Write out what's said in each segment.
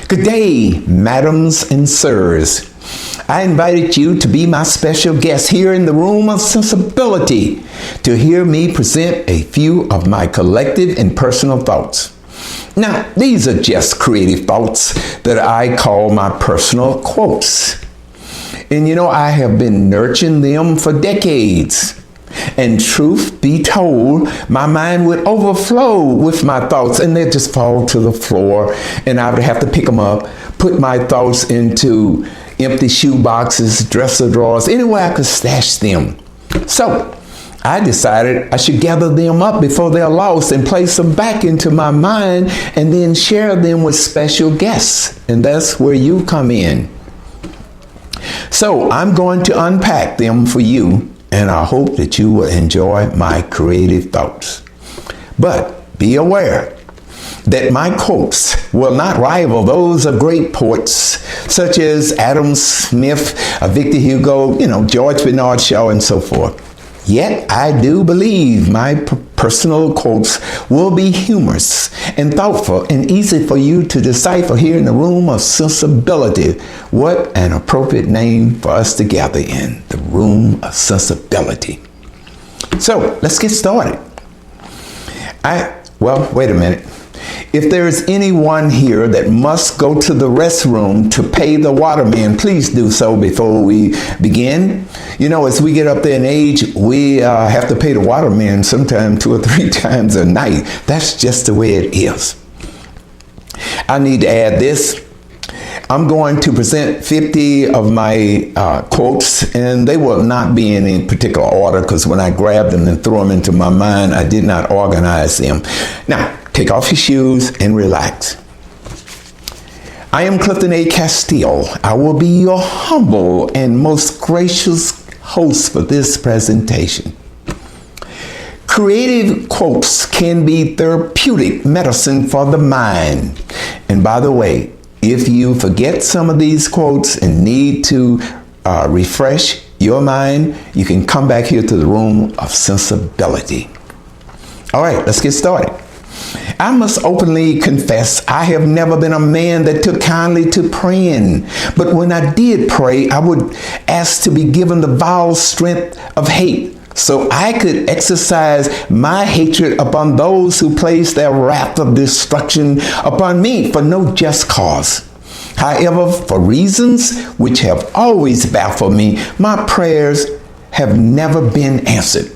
Good day, madams and sirs. I invited you to be my special guest here in the room of sensibility to hear me present a few of my collective and personal thoughts. Now, these are just creative thoughts that I call my personal quotes. And I have been nurturing them for decades. And truth be told, my mind would overflow with my thoughts and they'd just fall to the floor and I would have to pick them up, put my thoughts into empty shoe boxes, dresser drawers, anywhere I could stash them. So I decided I should gather them up before they're lost and place them back into my mind and then share them with special guests. And that's where you come in. So I'm going to unpack them for you. And I hope that you will enjoy my creative thoughts. But be aware that my quotes will not rival those of great poets such as Adam Smith, Victor Hugo, George Bernard Shaw, and so forth. Yet I do believe my personal quotes will be humorous and thoughtful and easy for you to decipher here in the room of sensibility. What an appropriate name for us to gather in, the room of sensibility. So let's get started. Wait a minute. If there is anyone here that must go to the restroom to pay the waterman, please do so before we begin. As we get up there in age, we have to pay the waterman sometimes 2 or 3 times a night. That's just the way it is. I need to add this. I'm going to present 50 of my quotes, and they will not be in any particular order because when I grabbed them and threw them into my mind, I did not organize them. Now, take off your shoes and relax. I am Clifton A. Castile. I will be your humble and most gracious host for this presentation. Creative quotes can be therapeutic medicine for the mind. And by the way, if you forget some of these quotes and need to refresh your mind, you can come back here to the room of sensibility. All right, let's get started. I must openly confess I have never been a man that took kindly to praying. But when I did pray, I would ask to be given the vile strength of hate so I could exercise my hatred upon those who place their wrath of destruction upon me for no just cause. However, for reasons which have always baffled me, my prayers have never been answered.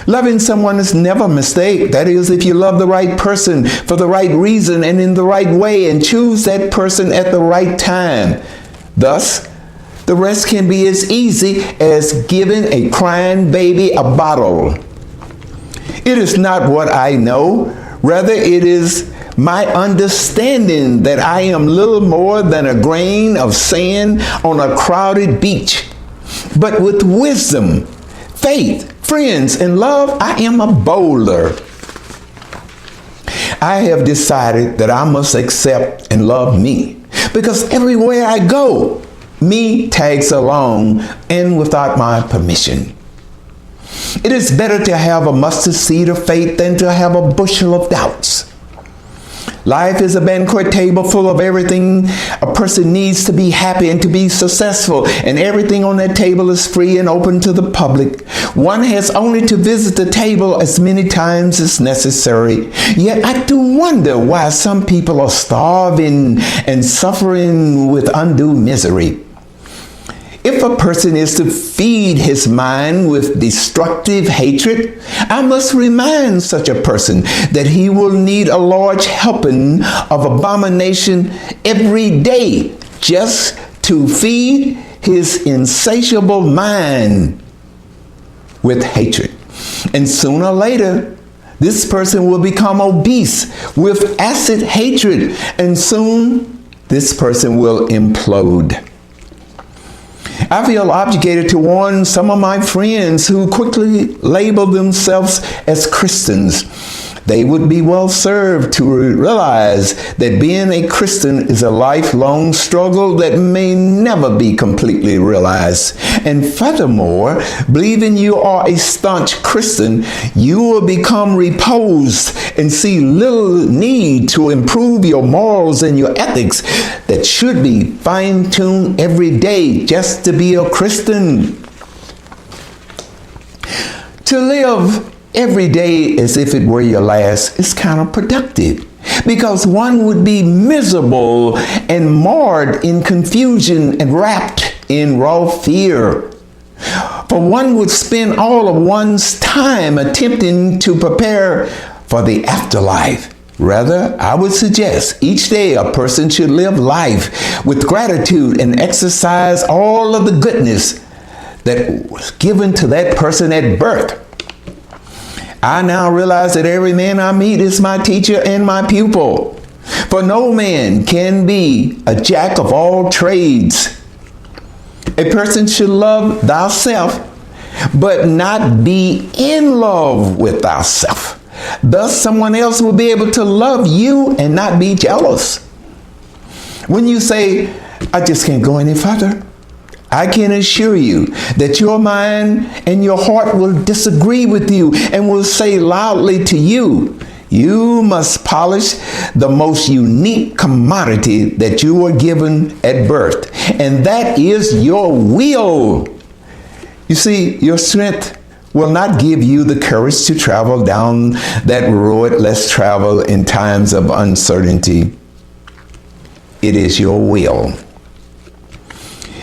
Loving someone is never a mistake. That is, if you love the right person for the right reason and in the right way and choose that person at the right time. Thus, the rest can be as easy as giving a crying baby a bottle. It is not what I know. Rather, it is my understanding that I am little more than a grain of sand on a crowded beach. But with wisdom, faith, friends, and love, I am a boulder. I have decided that I must accept and love me because everywhere I go, me tags along and without my permission. It is better to have a mustard seed of faith than to have a bushel of doubts. Life is a banquet table full of everything a person needs to be happy and to be successful, and everything on that table is free and open to the public. One has only to visit the table as many times as necessary. Yet I do wonder why some people are starving and suffering with undue misery. If a person is to feed his mind with destructive hatred, I must remind such a person that he will need a large helping of abomination every day just to feed his insatiable mind with hatred. And sooner or later, this person will become obese with acid hatred, and soon this person will implode. I feel obligated to warn some of my friends who quickly label themselves as Christians They would be well served to realize that being a Christian is a lifelong struggle that may never be completely realized. And furthermore, believing you are a staunch Christian, you will become reposed and see little need to improve your morals and your ethics that should be fine-tuned every day just to be a Christian. To live every day as if it were your last is counterproductive, because one would be miserable and marred in confusion and wrapped in raw fear. For one would spend all of one's time attempting to prepare for the afterlife. Rather, I would suggest each day a person should live life with gratitude and exercise all of the goodness that was given to that person at birth. I now realize that every man I meet is my teacher and my pupil. For no man can be a jack of all trades. A person should love thyself, but not be in love with thyself. Thus, someone else will be able to love you and not be jealous. When you say, I just can't go any further, I can assure you that your mind and your heart will disagree with you and will say loudly to you, you must polish the most unique commodity that you were given at birth, and that is your will. You see, your strength will not give you the courage to travel down that road less traveled in times of uncertainty. It is your will.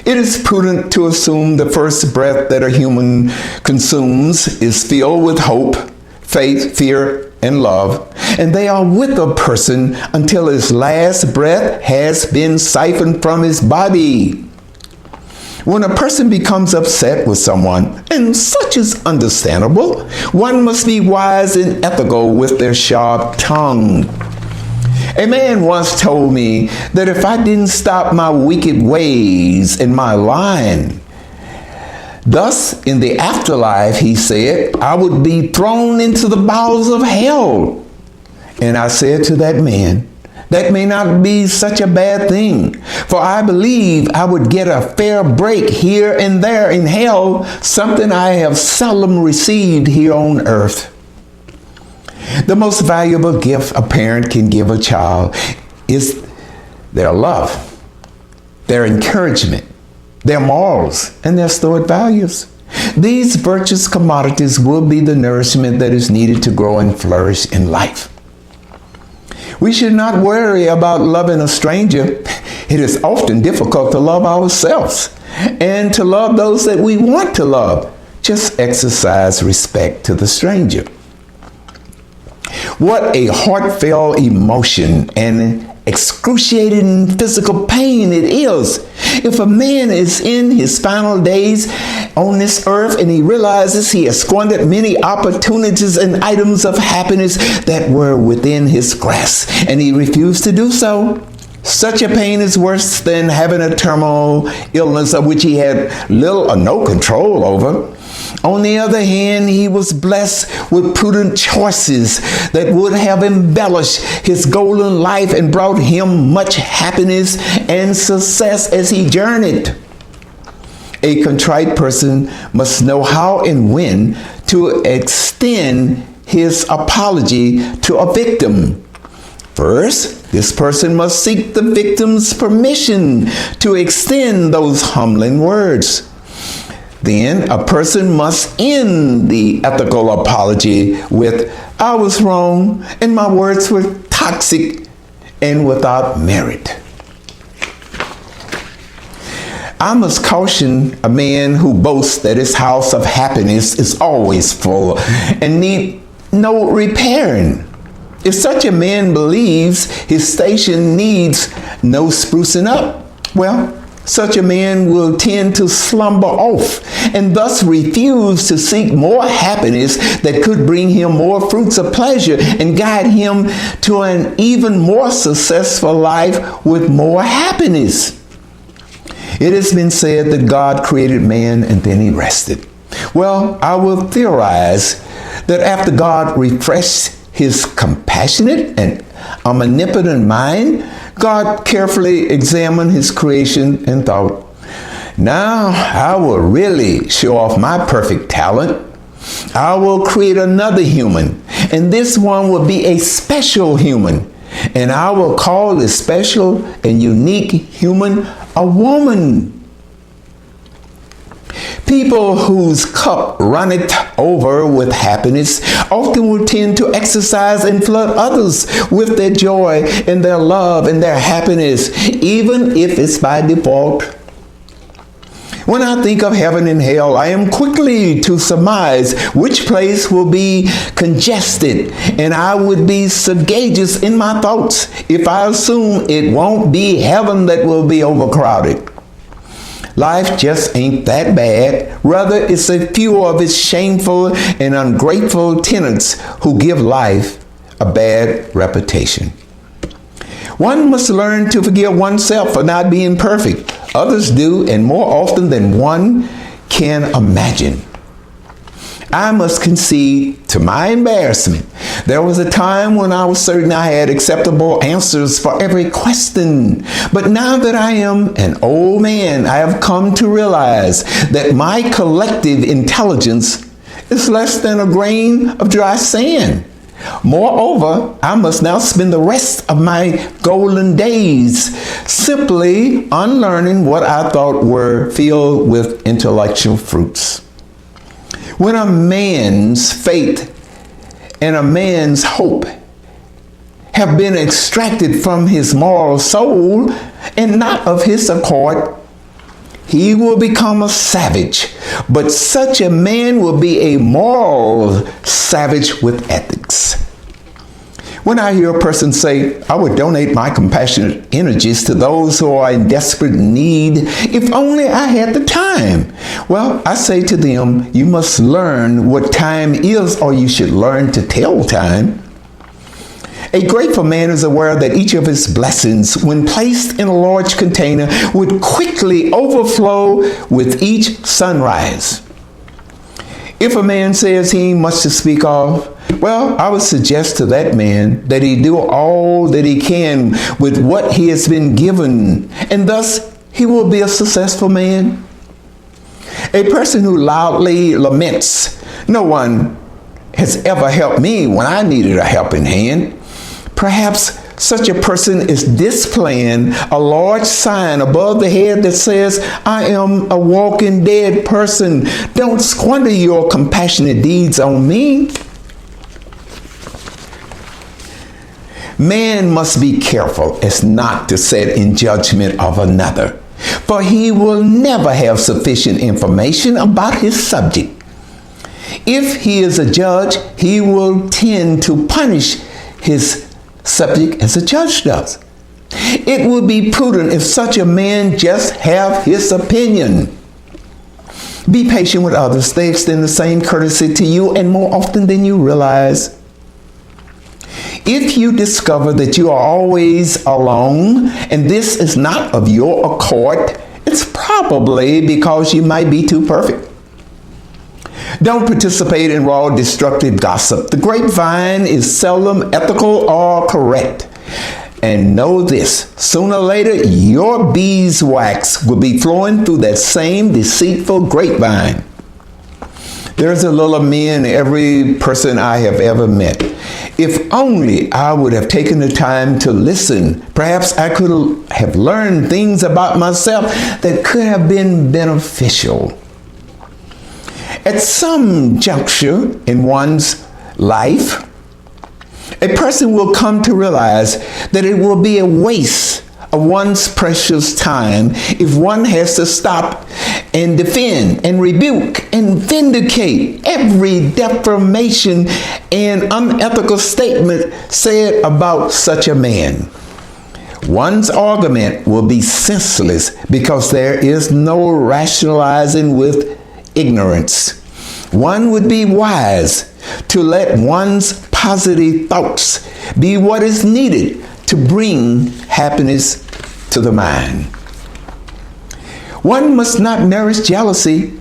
It is prudent to assume the first breath that a human consumes is filled with hope, faith, fear, and love, and they are with a person until his last breath has been siphoned from his body. When a person becomes upset with someone, and such is understandable, one must be wise and ethical with their sharp tongue. A man once told me that if I didn't stop my wicked ways and my lying, thus in the afterlife, he said, I would be thrown into the bowels of hell. And I said to that man, that may not be such a bad thing, for I believe I would get a fair break here and there in hell, something I have seldom received here on earth. The most valuable gift a parent can give a child is their love, their encouragement, their morals, and their stored values. These virtuous commodities will be the nourishment that is needed to grow and flourish in life. We should not worry about loving a stranger. It is often difficult to love ourselves and to love those that we want to love. Just exercise respect to the stranger. What a heartfelt emotion and excruciating physical pain it is if a man is in his final days on this earth and he realizes he has squandered many opportunities and items of happiness that were within his grasp, and he refused to do so. Such a pain is worse than having a terminal illness of which he had little or no control over. On the other hand, he was blessed with prudent choices that would have embellished his golden life and brought him much happiness and success as he journeyed. A contrite person must know how and when to extend his apology to a victim. First, this person must seek the victim's permission to extend those humbling words. Then a person must end the ethical apology with, I was wrong and my words were toxic and without merit. I must caution a man who boasts that his house of happiness is always full and need no repairing. If such a man believes his station needs no sprucing up, well, such a man will tend to slumber off and thus refuse to seek more happiness that could bring him more fruits of pleasure and guide him to an even more successful life with more happiness. It has been said that God created man and then he rested. Well, I will theorize that after God refreshed his compassionate and omnipotent mind, God carefully examined his creation and thought, now I will really show off my perfect talent. I will create another human, and this one will be a special human, and I will call this special and unique human a woman. People whose cup runneth over with happiness often will tend to exercise and flood others with their joy and their love and their happiness, even if it's by default. When I think of heaven and hell, I am quickly to surmise which place will be congested, and I would be sagacious in my thoughts if I assume it won't be heaven that will be overcrowded. Life just ain't that bad. Rather, it's a few of its shameful and ungrateful tenants who give life a bad reputation. One must learn to forgive oneself for not being perfect. Others do, and more often than one can imagine. I must concede, to my embarrassment, there was a time when I was certain I had acceptable answers for every question. But now that I am an old man, I have come to realize that my collective intelligence is less than a grain of dry sand. Moreover, I must now spend the rest of my golden days simply unlearning what I thought were filled with intellectual fruits. When a man's faith and a man's hope have been extracted from his moral soul and not of his accord, he will become a savage. But such a man will be a moral savage with ethics. When I hear a person say, I would donate my compassionate energies to those who are in desperate need if only I had the time. Well, I say to them, you must learn what time is, or you should learn to tell time. A grateful man is aware that each of his blessings, when placed in a large container, would quickly overflow with each sunrise. If a man says he ain't much to speak of, well, I would suggest to that man that he do all that he can with what he has been given, and thus he will be a successful man. A person who loudly laments, no one has ever helped me when I needed a helping hand. Perhaps such a person is displaying a large sign above the head that says, I am a walking dead person. Don't squander your compassionate deeds on me. Man must be careful as not to set in judgment of another, for he will never have sufficient information about his subject. If he is a judge, he will tend to punish his subject as a judge does. It would be prudent if such a man just have his opinion. Be patient with others. They extend the same courtesy to you, and more often than you realize. If you discover that you are always alone, and this is not of your accord, it's probably because you might be too perfect. Don't participate in raw, destructive gossip. The grapevine is seldom ethical or correct. And know this, sooner or later, your beeswax will be flowing through that same deceitful grapevine. There's a little of me in every person I have ever met. If only I would have taken the time to listen, perhaps I could have learned things about myself that could have been beneficial. At some juncture in one's life, a person will come to realize that it will be a waste of one's precious time if one has to stop and defend and rebuke and vindicate every defamation and unethical statement said about such a man. One's argument will be senseless because there is no rationalizing with ignorance. One would be wise to let one's positive thoughts be what is needed to bring happiness to the mind. One must not nourish jealousy.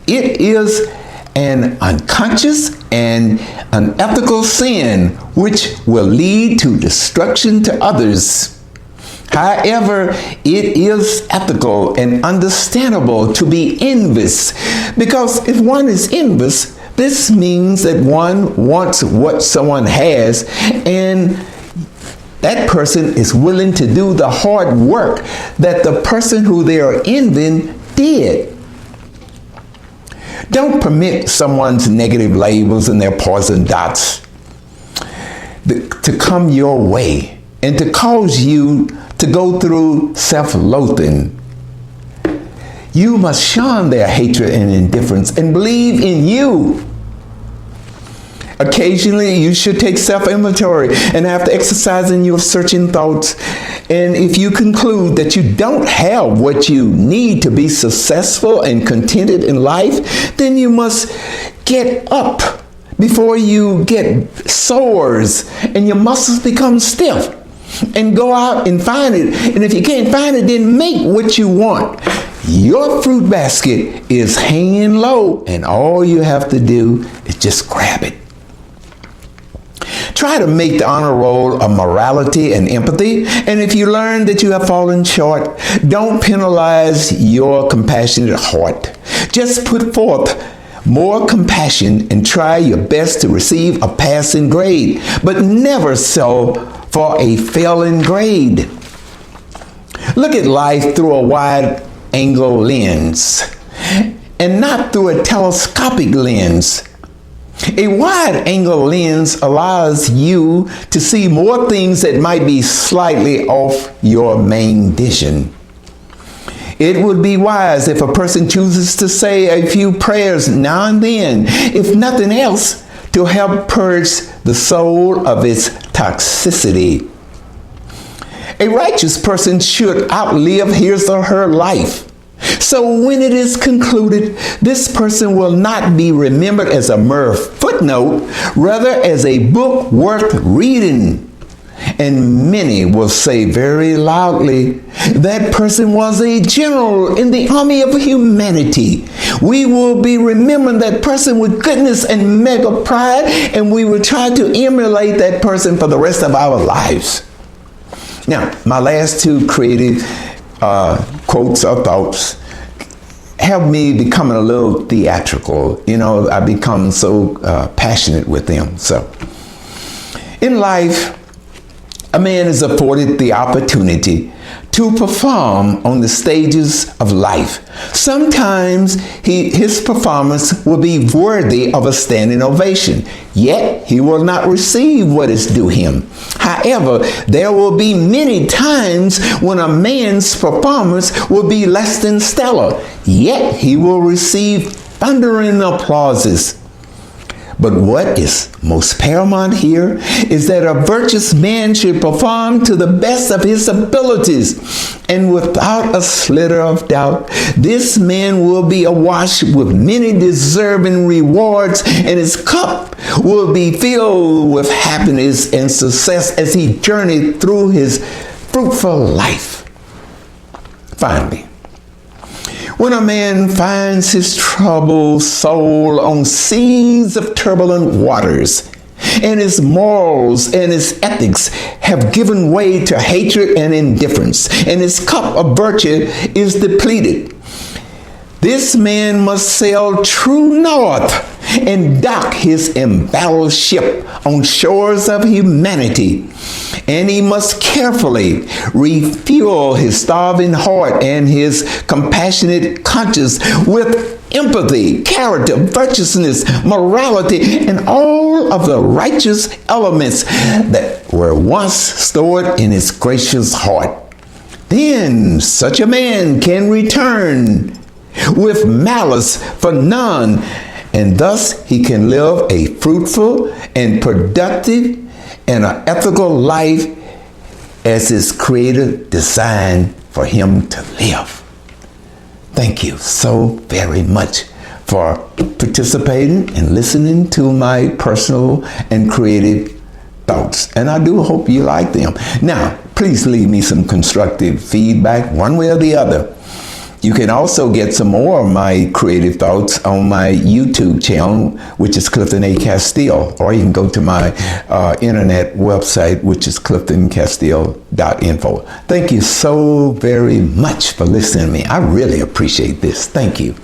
It is an unconscious and an ethical sin which will lead to destruction to others. However, it is ethical and understandable to be envious, because if one is envious, this means that one wants what someone has, and that person is willing to do the hard work that the person who they are envying did. Don't permit someone's negative labels and their poison dots to come your way and to cause you to go through self-loathing. You must shun their hatred and indifference and believe in you. Occasionally, you should take self-inventory, and after exercising your searching thoughts, and if you conclude that you don't have what you need to be successful and contented in life, then you must get up before you get sores and your muscles become stiff, and go out and find it. And if you can't find it, then make what you want. Your fruit basket is hanging low, and all you have to do is just grab it. Try to make the honor roll of morality and empathy, and if you learn that you have fallen short, don't penalize your compassionate heart. Just put forth more compassion and try your best to receive a passing grade, but never settle for a failing grade. Look at life through a wide-angle lens and not through a telescopic lens. A wide-angle lens allows you to see more things that might be slightly off your main vision. It would be wise if a person chooses to say a few prayers now and then, if nothing else, to help purge the soul of its toxicity. A righteous person should outlive his or her life. So when it is concluded, this person will not be remembered as a mere footnote, rather as a book worth reading. And many will say very loudly, that person was a general in the army of humanity. We will be remembering that person with goodness and mega pride, and we will try to emulate that person for the rest of our lives. Now, my last two creative quotes or thoughts have me becoming a little theatrical. You know, I become so passionate with them. So, in life, a man is afforded the opportunity to perform on the stages of life. Sometimes his performance will be worthy of a standing ovation, yet he will not receive what is due him. However, there will be many times when a man's performance will be less than stellar, yet he will receive thundering applauses. But what is most paramount here is that a virtuous man should perform to the best of his abilities, and without a slither of doubt, this man will be awash with many deserving rewards, and his cup will be filled with happiness and success as he journeys through his fruitful life. Finally, when a man finds his troubled soul on seas of turbulent waters, and his morals and his ethics have given way to hatred and indifference, and his cup of virtue is depleted, this man must sail true north and dock his embattled ship on shores of humanity. And he must carefully refuel his starving heart and his compassionate conscience with empathy, character, virtuousness, morality, and all of the righteous elements that were once stored in his gracious heart. Then such a man can return with malice for none, and thus he can live a fruitful and productive and an ethical life as his Creator designed for him to live. Thank you so very much for participating and listening to my personal and creative thoughts. And I do hope you like them. Now, please leave me some constructive feedback one way or the other. You can also get some more of my creative thoughts on my YouTube channel, which is Clifton A. Castile, or you can go to my internet website, which is cliftoncastile.info. Thank you so very much for listening to me. I really appreciate this. Thank you.